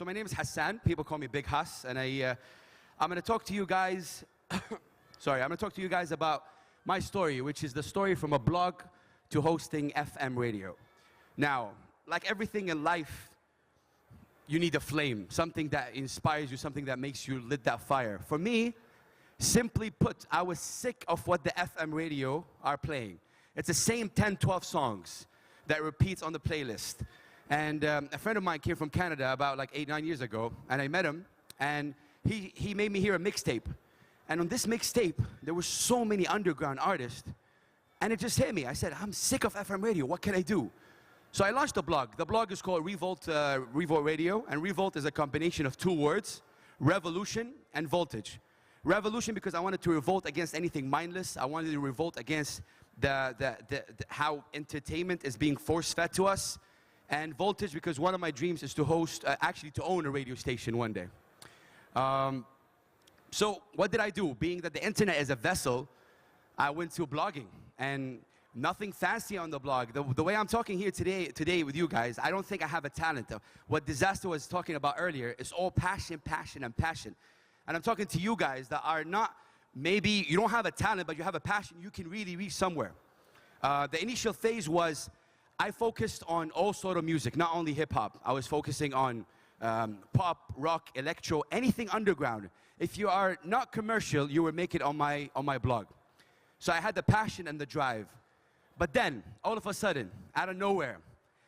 my name is Hassan. People call me Big Hass, and I'm going to talk to you guys. Sorry, I'm going to talk to you guys about my story, which is the story from a blog to hosting FM radio. Now, like everything in life, you need a flame, something that inspires you, something that makes you lit that fire. For me, simply put, I was sick of what the FM radio are playing. It's the same 10, 12 songs that repeats on the playlist. And a friend of mine came from Canada about like 8, 9 years ago, and I met him, and he made me hear a mixtape. And on this mixtape, there were so many underground artists, and it just hit me. I said, I'm sick of FM radio, what can I do? So I launched a blog. The blog is called Revolt Radio, and Revolt is a combination of 2 words, revolution and voltage. Revolution because I wanted to revolt against anything mindless. I wanted to revolt against how entertainment is being force-fed to us. And voltage because one of my dreams is to host, actually to own a radio station one day. So what did I do? Being that the internet is a vessel, I went to blogging, and nothing fancy on the blog. The way I'm talking here today with you guys, I don't think I have a talent. What Disaster was talking about earlier is all passion, passion, and passion. And I'm talking to you guys that are not, maybe you don't have a talent, but you have a passion, you can really reach somewhere. The initial phase was, I focused on all sort of music, not only hip-hop. I was focusing on pop, rock, electro, anything underground. If you are not commercial, you will make it on my blog. So I had the passion and the drive. But then, all of a sudden, out of nowhere,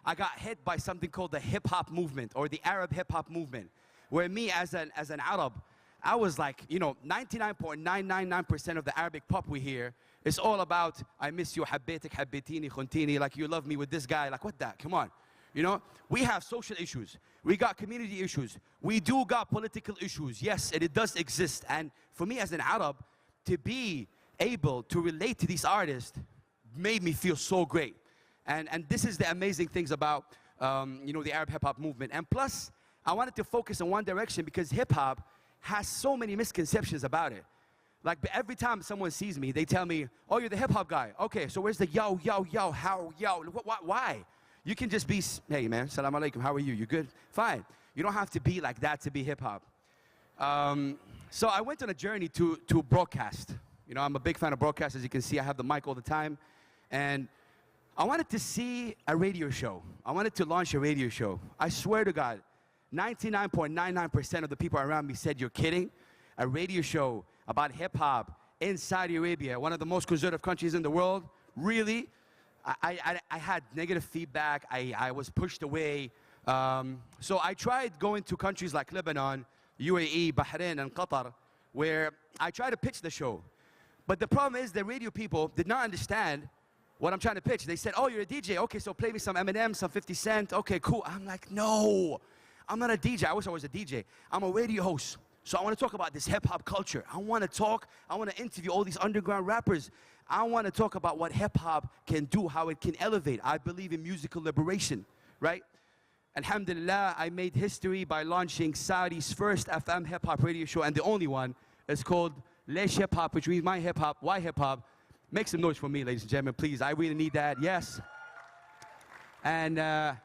I got hit by something called the hip-hop movement, or the Arab hip-hop movement, where me as an Arab, I was like, you know, 99.999% of the Arabic pop we hear is all about, I miss you, habbetek, habbetini, khuntini, like you love me with this guy, like what that, come on. You know, we have social issues, we got community issues, we do got political issues, yes, and it does exist. And for me as an Arab, to be able to relate to these artists made me feel so great. And this is the amazing things about, you know, the Arab hip-hop movement. And plus, I wanted to focus in one direction because hip-hop has so many misconceptions about it. Like every time someone sees me, they tell me, oh, you're the hip-hop guy. Okay, so where's the yo, yo, yo, how, yo, why? You can just be, hey man, salam alaikum, how are you? You good? Fine. You don't have to be like that to be hip-hop. So I went on a journey to broadcast. You know, I'm a big fan of broadcast. As you can see, I have the mic all the time. And I wanted to see a radio show. I wanted to launch a radio show. I swear to God, 99.99% of the people around me said, you're kidding? A radio show about hip-hop in Saudi Arabia, one of the most conservative countries in the world? Really? I had negative feedback. I was pushed away. So I tried going to countries like Lebanon, UAE, Bahrain, and Qatar, where I tried to pitch the show. But the problem is the radio people did not understand what I'm trying to pitch. They said, oh, you're a DJ. Okay, so play me some Eminem, some 50 Cent. Okay, cool. I'm like, no, I'm not a DJ. I wish I was a DJ. I'm a radio host. So I want to talk about this hip-hop culture. I want to interview all these underground rappers. I want to talk about what hip-hop can do, how it can elevate. I believe in musical liberation, right? Alhamdulillah, I made history by launching Saudi's first FM hip-hop radio show, and the only one. It's called Lesh Hip Hop, which means my hip-hop, why hip-hop. Make some noise for me, ladies and gentlemen, please. I really need that, yes. And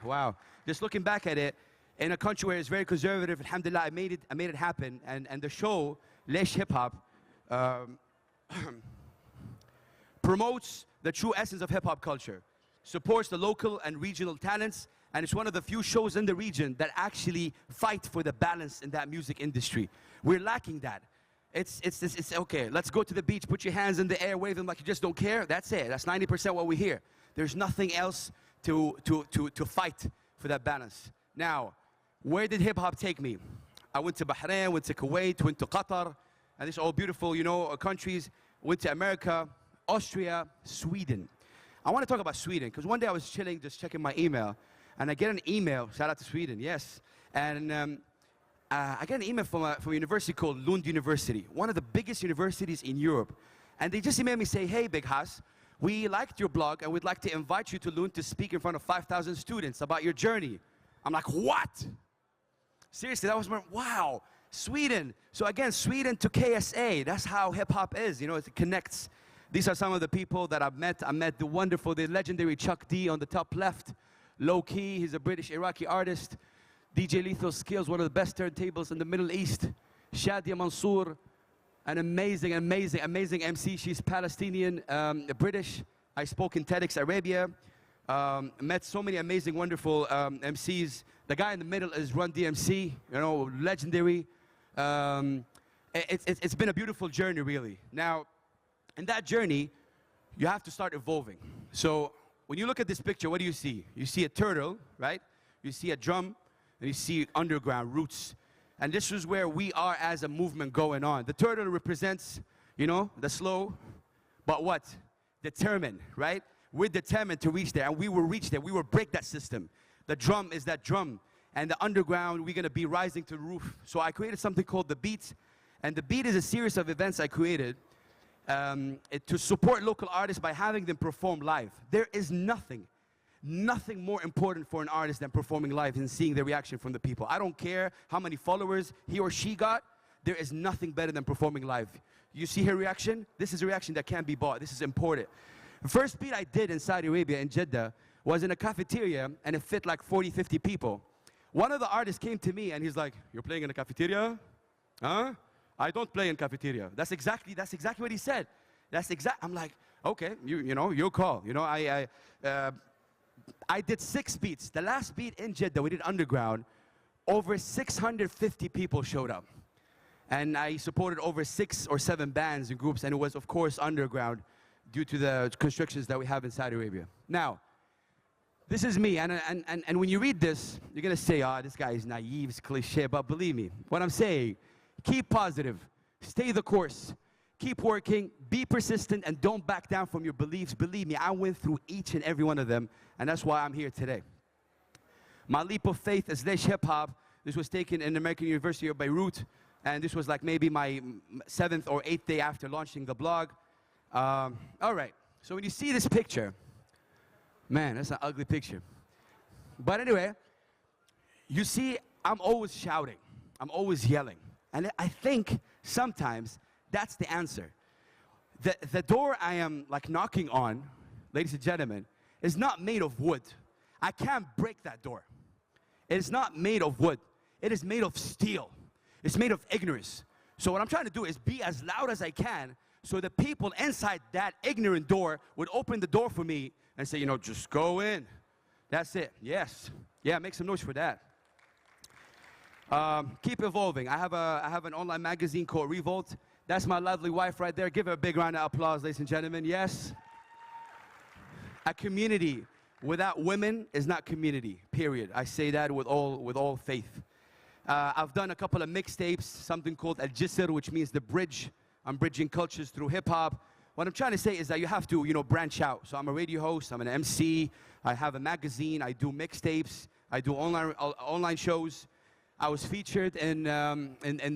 wow, just looking back at it, in a country where it's very conservative, alhamdulillah, I made it happen. And the show, Lesh Hip Hop, promotes the true essence of hip-hop culture, supports the local and regional talents, and it's one of the few shows in the region that actually fight for the balance in that music industry. We're lacking that. It's okay, let's go to the beach, put your hands in the air, wave them like you just don't care. That's it. That's 90% what we hear. There's nothing else to fight for that balance. Now, where did hip-hop take me? I went to Bahrain, went to Kuwait, went to Qatar, and these are all beautiful, you know, countries. Went to America, Austria, Sweden. I want to talk about Sweden, because one day I was chilling, just checking my email, and I get an email, shout out to Sweden, yes. And I get an email from a university called Lund University, one of the biggest universities in Europe. And they just emailed me say, hey, Big Hass, we liked your blog, and we'd like to invite you to Lund to speak in front of 5,000 students about your journey. I'm like, what? Seriously, that was my, wow, Sweden. So again, Sweden to KSA, that's how hip-hop is, you know, it connects. These are some of the people that I've met. I met the wonderful, the legendary Chuck D on the top left. Low Key, he's a British Iraqi artist. DJ Lethal Skills, one of the best turntables in the Middle East. Shadia Mansour, an amazing MC. She's Palestinian, British. I spoke in TEDx Arabia. Met so many amazing, wonderful MCs. The guy in the middle is Run DMC, you know, legendary. It's been a beautiful journey, really. Now, in that journey, you have to start evolving. So when you look at this picture, what do you see? You see a turtle, right? You see a drum, and you see underground roots. And this is where we are as a movement going on. The turtle represents, you know, the slow, but what? Determined, right? We're determined to reach there, and we will reach there. We will break that system. The drum is that drum. And the underground, we're going to be rising to the roof. So I created something called The Beat. And The Beat is a series of events I created to support local artists by having them perform live. There is nothing more important for an artist than performing live and seeing the reaction from the people. I don't care how many followers he or she got. There is nothing better than performing live. You see her reaction? This is a reaction that can't be bought. This is important. The first beat I did in Saudi Arabia, in Jeddah, was in a cafeteria, and it fit like 40, 50 people. One of the artists came to me, and he's like, "You're playing in a cafeteria? Huh? I don't play in cafeteria." That's exactly what he said. I'm like, okay, you know, your call. You know, I did 6 beats. The last beat in Jeddah, we did underground. Over 650 people showed up. And I supported over 6 or 7 bands and groups, and it was, of course, underground due to the constrictions that we have in Saudi Arabia. Now, this is me, and when you read this, you're going to say, "Oh, this guy is naive, it's cliche," but believe me, what I'm saying, keep positive, stay the course, keep working, be persistent, and don't back down from your beliefs. Believe me, I went through each and every one of them, and that's why I'm here today. My leap of faith is Lesh Hip Hop. This was taken in the American University of Beirut, and this was like maybe my 7th or 8th day after launching the blog. All right, so when you see this picture, man, that's an ugly picture. But anyway, you see, I'm always shouting. I'm always yelling. And I think sometimes that's the answer. The door I am like knocking on, ladies and gentlemen, is not made of wood. I can't break that door. It is not made of wood. It is made of steel. It's made of ignorance. So what I'm trying to do is be as loud as I can so the people inside that ignorant door would open the door for me and say, you know, just go in. That's it. Yes. Yeah, make some noise for that. Keep evolving. I have an online magazine called Revolt. That's my lovely wife right there. Give her a big round of applause, ladies and gentlemen. Yes. A community without women is not community, period. I say that with all faith. I've done a couple of mixtapes, something called Al Jisr, which means the bridge. I'm bridging cultures through hip-hop. What I'm trying to say is that you have to, you know, branch out. So I'm a radio host, I'm an MC, I have a magazine, I do mixtapes, I do online shows. I was featured in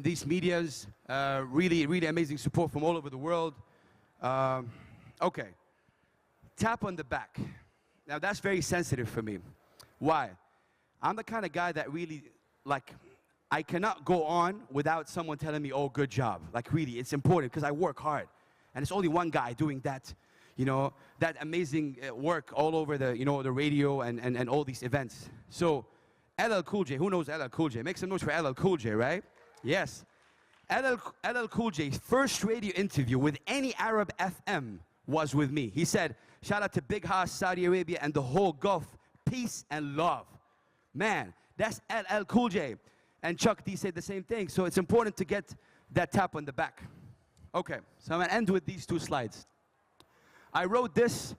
these medias, really amazing support from all over the world. Okay, tap on the back. Now that's very sensitive for me. Why? I'm the kind of guy that really, like, I cannot go on without someone telling me, "Oh, good job." Like really, it's important because I work hard. And it's only one guy doing that, you know, that amazing work all over the, you know, the radio and all these events. So LL Cool J, who knows LL Cool J? Make some noise for LL Cool J, right? Yes. LL Cool J's first radio interview with any Arab FM was with me. He said, "Shout out to Big Haas, Saudi Arabia, and the whole Gulf. Peace and love." Man, that's LL Cool J. And Chuck D said the same thing. So it's important to get that tap on the back. Okay, so I'm going to end with these 2 slides. I wrote this.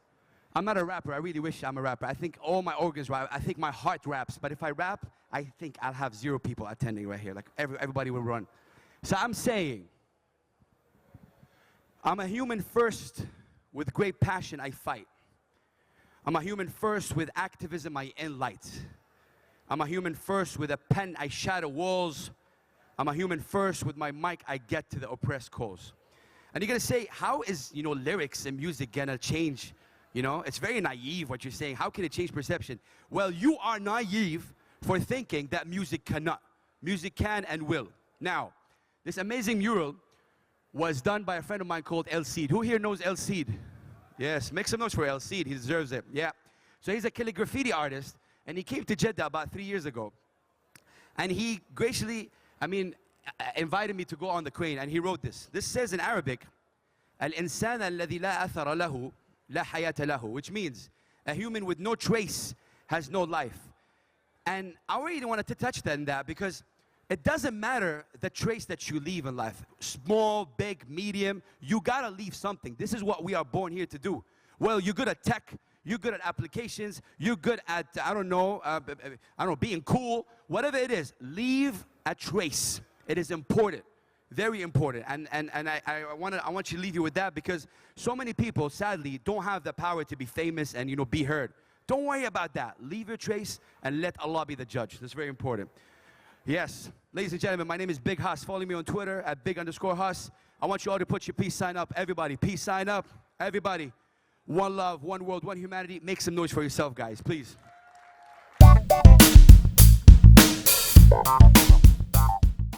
I'm not a rapper. I really wish I'm a rapper. I think all my organs rap. I think my heart raps. But if I rap, I think I'll have 0 people attending right here. Like everybody will run. So I'm saying, I'm a human first. With great passion, I fight. I'm a human first. With activism, I enlight. I'm a human first. With a pen, I shatter walls. I'm a human first. With my mic, I get to the oppressed cause. And you're going to say, how is, you know, lyrics and music going to change? You know, it's very naive what you're saying. How can it change perception? Well, you are naive for thinking that music cannot. Music can and will. Now, this amazing mural was done by a friend of mine called El Cid. Who here knows El Cid? Yes, make some noise for El Cid. He deserves it. Yeah. So he's a calligraphy artist, and he came to Jeddah about 3 years ago. And he graciously, invited me to go on the crane, and he wrote this. This says in Arabic, الإنسان الذي لا أثر له لا حياة له, which means a human with no trace has no life. And I really wanted to touch on that because it doesn't matter the trace that you leave in life. Small, big, medium, you gotta leave something. This is what we are born here to do. Well, you're good at tech, you're good at applications, you're good at, being cool. Whatever it is, leave a trace. It is important, very important. And I want you to leave you with that because so many people, sadly, don't have the power to be famous and, be heard. Don't worry about that. Leave your trace and let Allah be the judge. That's very important. Yes, ladies and gentlemen, my name is Big Hass. Follow me on Twitter at Big_Hass. I want you all to put your peace sign up. Everybody, peace sign up. Everybody. One love, one world, one humanity. Make some noise for yourself, guys, please.